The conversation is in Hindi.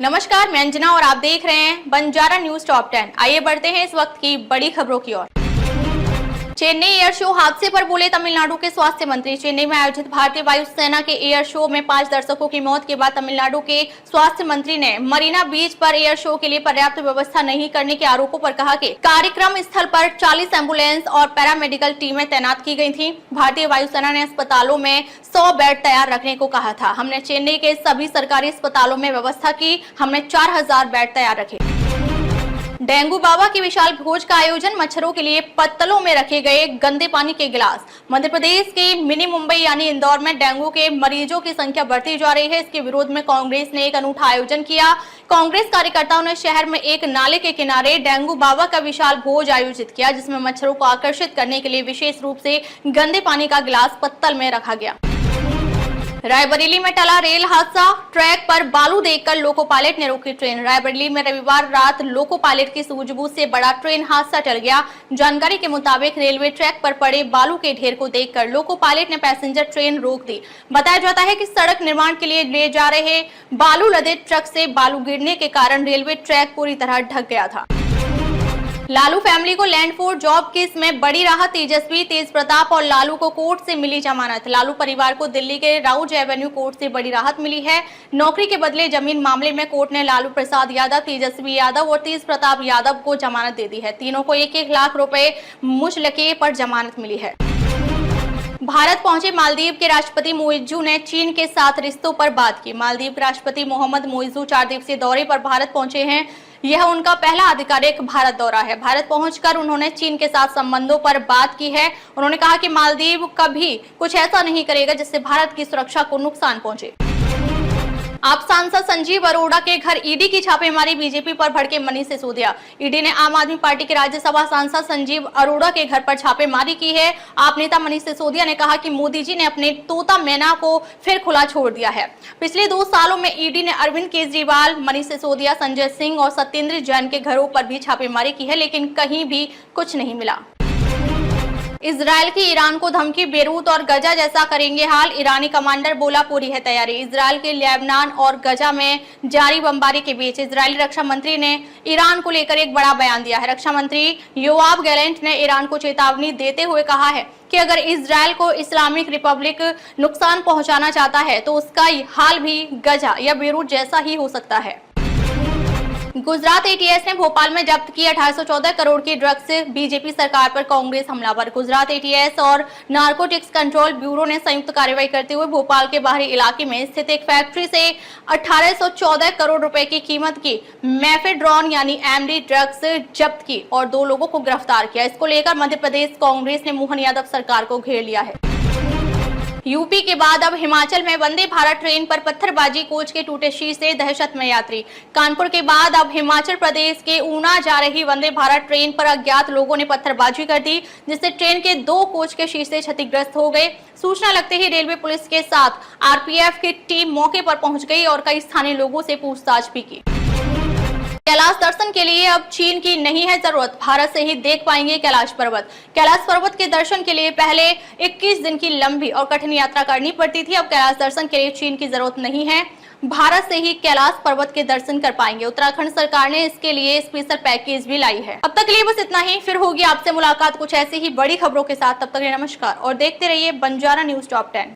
नमस्कार, मैं अंजना और आप देख रहे हैं बंजारा न्यूज टॉप 10। आइए बढ़ते हैं इस वक्त की बड़ी खबरों की ओर। चेन्नई एयर शो हादसे पर बोले तमिलनाडु के स्वास्थ्य मंत्री। चेन्नई में आयोजित भारतीय वायुसेना के एयर शो में 5 दर्शकों की मौत के बाद तमिलनाडु के स्वास्थ्य मंत्री ने मरीना बीच पर एयर शो के लिए पर्याप्त व्यवस्था नहीं करने के आरोपों पर कहा कि कार्यक्रम स्थल पर 40 एम्बुलेंस और पैरामेडिकल टीमें तैनात की गई थी। भारतीय वायुसेना ने अस्पतालों में 100 बेड तैयार रखने को कहा था। हमने चेन्नई के सभी सरकारी अस्पतालों में व्यवस्था की। हमने 4000 बेड तैयार रखे। डेंगू बाबा की विशाल भोज का आयोजन। मच्छरों के लिए पत्तलों में रखे गए गंदे पानी के गिलास। मध्य प्रदेश के मिनी मुंबई यानी इंदौर में डेंगू के मरीजों की संख्या बढ़ती जा रही है। इसके विरोध में कांग्रेस ने एक अनूठा आयोजन किया। कांग्रेस कार्यकर्ताओं ने शहर में एक नाले के किनारे डेंगू बाबा का विशाल भोज आयोजित किया, जिसमें मच्छरों को आकर्षित करने के लिए विशेष रूप से गंदे पानी का गिलास पत्तल में रखा गया। रायबरेली में टला रेल हादसा। ट्रैक पर बालू देखकर लोको पायलट ने रोकी ट्रेन। रायबरेली में रविवार रात लोको पायलट की सूझबूझ से बड़ा ट्रेन हादसा टल गया। जानकारी के मुताबिक रेलवे ट्रैक पर पड़े बालू के ढेर को देखकर लोको पायलट ने पैसेंजर ट्रेन रोक दी। बताया जाता है कि सड़क निर्माण के लिए ले जा रहे बालू लदे ट्रक से बालू गिरने के कारण रेलवे ट्रैक पूरी तरह ढक गया था। लालू फैमिली को लैंड फॉर जॉब केस में बड़ी राहत। तेजस्वी, तेज प्रताप और लालू को कोर्ट से मिली जमानत। लालू परिवार को दिल्ली के राउज एवेन्यू कोर्ट से बड़ी राहत मिली है। नौकरी के बदले जमीन मामले में कोर्ट ने लालू प्रसाद यादव, तेजस्वी यादव और तेज प्रताप यादव को जमानत दे दी है। तीनों को 1-1 लाख रुपए मुचलके पर जमानत मिली है। भारत पहुंचे मालदीव के राष्ट्रपति मोइजू ने चीन के साथ रिश्तों पर बात की। मालदीव के राष्ट्रपति मोहम्मद मोइजू 4 दिवसीय दौरे पर भारत पहुंचे हैं। यह उनका पहला आधिकारिक भारत दौरा है। भारत पहुंचकर उन्होंने चीन के साथ संबंधों पर बात की है। उन्होंने कहा कि मालदीव कभी कुछ ऐसा नहीं करेगा जिससे भारत की सुरक्षा को नुकसान पहुंचे। आप सांसद संजीव अरोड़ा के घर ईडी की छापेमारी। बीजेपी पर भड़के मनीष सिसोदिया। ईडी ने आम आदमी पार्टी के राज्यसभा सांसद संजीव अरोड़ा के घर पर छापेमारी की है। आप नेता मनीष सिसोदिया ने कहा कि मोदी जी ने अपने तोता मैना को फिर खुला छोड़ दिया है। पिछले 2 सालों में ईडी ने अरविंद केजरीवाल, मनीष सिसोदिया, संजय सिंह और सत्येंद्र जैन के घरों पर भी छापेमारी की है, लेकिन कहीं भी कुछ नहीं मिला। इजराइल की ईरान को धमकी। बेरूत और गजा जैसा करेंगे हाल। ईरानी कमांडर बोला पूरी है तैयारी। इजराइल के लेबनान और गजा में जारी बमबारी के बीच इजरायली रक्षा मंत्री ने ईरान को लेकर एक बड़ा बयान दिया है। रक्षा मंत्री योआव गैलेंट ने ईरान को चेतावनी देते हुए कहा है कि अगर इजराइल को इस्लामिक रिपब्लिक नुकसान पहुंचाना चाहता है तो उसका हाल भी गजा या बेरूत जैसा ही हो सकता है। गुजरात एटीएस ने भोपाल में जब्त की 1814 करोड़ की ड्रग्स। बीजेपी सरकार पर कांग्रेस हमलावर। गुजरात एटीएस और नारकोटिक्स कंट्रोल ब्यूरो ने संयुक्त कार्रवाई करते हुए भोपाल के बाहरी इलाके में स्थित एक फैक्ट्री से 1814 करोड़ रुपए की कीमत की मेफेड्रॉन यानी एमडी ड्रग्स जब्त की और 2 लोगों को गिरफ्तार किया। इसको लेकर मध्य प्रदेश कांग्रेस ने मोहन यादव सरकार को घेर लिया है। यूपी के बाद अब हिमाचल में वंदे भारत ट्रेन पर पत्थरबाजी। कोच के टूटे शीशे, दहशत में यात्री। कानपुर के बाद अब हिमाचल प्रदेश के ऊना जा रही वंदे भारत ट्रेन पर अज्ञात लोगों ने पत्थरबाजी कर दी, जिससे ट्रेन के 2 कोच के शीशे क्षतिग्रस्त हो गए। सूचना लगते ही रेलवे पुलिस के साथ आरपीएफ की टीम मौके पर पहुंच गई और कई स्थानीय लोगों से पूछताछ भी की। कैलाश दर्शन के लिए अब चीन की नहीं है जरूरत। भारत से ही देख पाएंगे कैलाश पर्वत। कैलाश पर्वत के दर्शन के लिए पहले 21 दिन की लंबी और कठिन यात्रा करनी पड़ती थी। अब कैलाश दर्शन के लिए चीन की जरूरत नहीं है। भारत से ही कैलाश पर्वत के दर्शन कर पाएंगे। उत्तराखंड सरकार ने इसके लिए स्पेशल पैकेज भी लाई है। अब तक के लिए बस इतना ही। फिर होगी आपसे मुलाकात कुछ ऐसी ही बड़ी खबरों के साथ। तब तक नमस्कार और देखते रहिए बंजारा न्यूज टॉप 10।